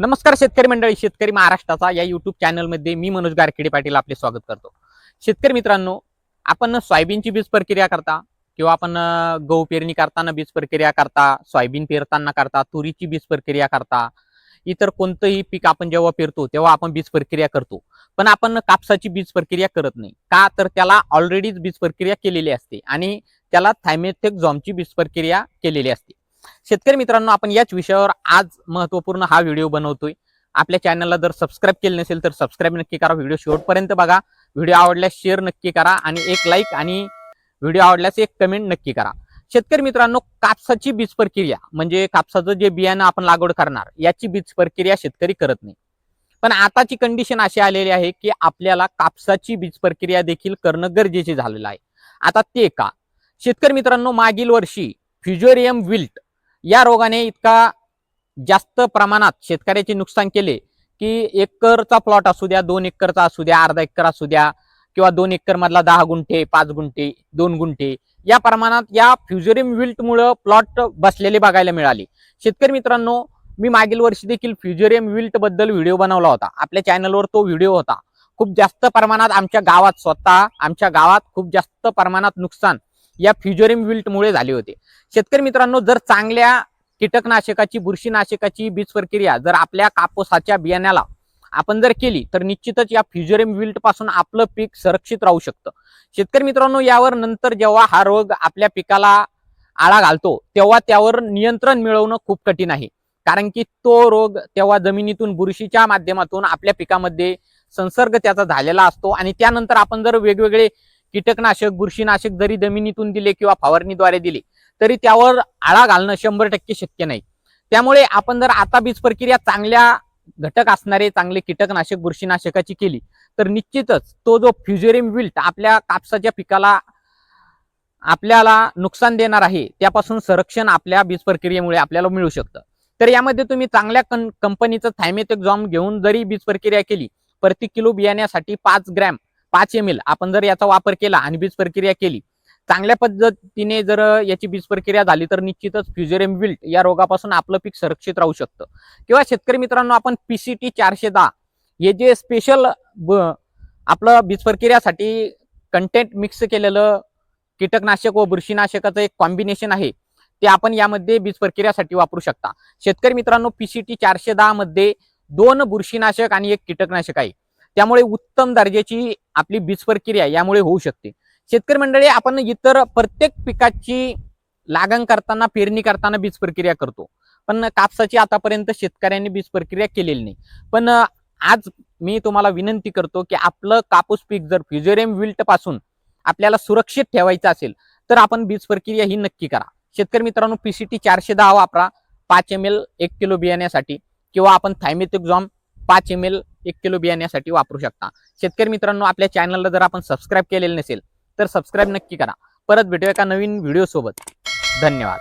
नमस्कार शेतकरी मंडळी, शेतकरी महाराष्ट्राचा या युट्यूब चॅनलमध्ये मी मनोज गारखेडे पाटील आपले स्वागत करतो। शेतकरी मित्रांनो, आपण सोयाबीनची बीज प्रक्रिया करता किंवा आपण गहू पेरणी करताना बीज प्रक्रिया करता, सोयाबीन पेरताना करता, तुरीची बीज प्रक्रिया करता, इतर कोणतंही पीक आपण जेव्हा पेरतो तेव्हा आपण बीज प्रक्रिया करतो। पण आपण कापसाची बीज प्रक्रिया करत नाही का? तर त्याला ऑलरेडीच बीज प्रक्रिया केलेली असते आणि त्याला थायमेथेक्झॉमची बीज प्रक्रिया केलेली असते। शेतकरी मित्रांनो, आपण याच विषयावर आज महत्त्वपूर्ण हा व्हिडिओ बनवतोय। आपल्या चॅनलला जर सबस्क्राइब केले नसेल तर सबस्क्राइब नक्की करा, व्हिडिओ शेवटपर्यंत बघा, व्हिडिओ आवडल्यास शेअर नक्की करा आणि एक लाईक आणि व्हिडिओ आवडल्यास एक कमेंट नक्की करा। शेतकरी मित्रांनो, कापसाची बीज प्रक्रिया म्हणजे कापसाचं जे बियाणं आपण लागवड करणार याची बीज प्रक्रिया शेतकरी करत नाही। पण आताची कंडिशन अशी आलेली आहे की आपल्याला कापसाची बीज प्रक्रिया देखील करणं गरजेचे झालेलं आहे। आता ते का? शेतकरी मित्रांनो, मागील वर्षी फ्युजेरियम विल्ट या रोगाने इतका जास्त प्रमाणात शेतकऱ्याचे नुकसान केले की एकरचा प्लॉट असू द्या, 2 एकरचा असू द्या, अर्धा एकर असू द्या किंवा 2 एकर मधला 10 गुंठे, 5 गुंठे, 2 गुंठे या प्रमाणात या फ्युजेरियम विल्ट मुळे प्लॉट बसलेले बघायला मिळाले। शेतकरी मित्रांनो, मी मागील वर्षी देखील फ्युजेरियम विल्ट बद्दल व्हिडिओ बनवला होता, आपल्या चॅनलवर तो व्हिडिओ होता। खूप जास्त प्रमाणात आमच्या गावात आमच्या गावात खूप जास्त प्रमाणात नुकसान या फ्युजेरियम विल्ट मुळे झाले होते। शेतकरी मित्रांनो, जर चांगल्या कीटकनाशकाची, बुरशीनाशकाची बीज प्रक्रिया जर आपल्या कापसाच्या बियाण्याला आपण जर केली तर निश्चितच या फ्युजेरियम विल्ट पासून आपलं पीक सुरक्षित राहू शकतं। शेतकरी मित्रांनो, यावर नंतर जेव्हा हा रोग आपल्या पिकाला आळा घालतो तेव्हा त्यावर नियंत्रण मिळवणं खूप कठीण आहे, कारण की तो रोग तेव्हा जमिनीतून बुरशीच्या माध्यमातून आपल्या पिकामध्ये संसर्ग त्याचा झालेला असतो आणि त्यानंतर आपण जर वेगवेगळे कीटकनाशक, बुरशीनाशक जरी जमिनीतून दिले किंवा फवारणीद्वारे दिले तरी त्यावर आळा घालणं 100% शक्य नाही। त्यामुळे आपण जर आता बीज प्रक्रिया चांगल्या घटक असणारे चांगले कीटकनाशक, बुरशीनाशकाची केली तर निश्चितच तो जो फ्युजेरियम विल्ट आपल्या कापसाच्या पिकाला आपल्याला नुकसान देणार आहे त्यापासून संरक्षण आपल्या बीज प्रक्रियेमुळे आपल्याला मिळू शकतं। तर यामध्ये तुम्ही चांगल्या कंपनीचं थायमेथेक्झॉम घेऊन जरी बीज प्रक्रिया केली, प्रति किलो बियाण्यासाठी 5 ग्रॅम 5 ml आपण जर याचा वापर केला आणि बीज प्रक्रिया केली, चांगल्या पद्धतीने जर याची बीज प्रक्रिया झाली तर निश्चितच फ्युजेरियम विल्ट या रोगापासून आपलं पीक सुरक्षित राहू शकतं। किंवा शेतकरी मित्रांनो, आपण PCT 410 हे जे स्पेशल आपलं बीज प्रक्रियासाठी कंटेंट मिक्स केलेलं कीटकनाशक व बुरशीनाशकाचं एक कॉम्बिनेशन आहे, ते आपण यामध्ये बीज प्रक्रियासाठी वापरू शकता। शेतकरी मित्रांनो, PCT 410 मध्ये 2 बुरशीनाशक आणि 1 कीटकनाशक आहे, त्यामुळे उत्तम दर्जाची आपली बीज प्रक्रिया यामुळे होऊ शकते। शेतकरी मंडळी, आपण इतर प्रत्येक पिकाची लागण करताना, पेरणी करताना बीज प्रक्रिया करतो, पण कापसाची आतापर्यंत शेतकऱ्यांनी बीज प्रक्रिया केलेली नाही। पण आज मी तुम्हाला विनंती करतो की आपलं कापूस पीक जर फ्युजेरियम विल्ट पासून आपल्याला सुरक्षित ठेवायचं असेल तर आपण बीज प्रक्रिया ही नक्की करा। शेतकरी मित्रांनो, PCT 410 वापरा 5 ml 1 किलो बियाण्यासाठी, किंवा आपण थायमेथेक्झॉम 5 ml 1 किलो बियाण्यासाठी वापरू शकता। शेतकरी मित्रांनो, आपल्या चॅनलला जर आपण सबस्क्राइब केलेलं नसेल तर सबस्क्राइब नक्की करा। परत भेटूया एका नवीन व्हिडिओ सोबत। धन्यवाद।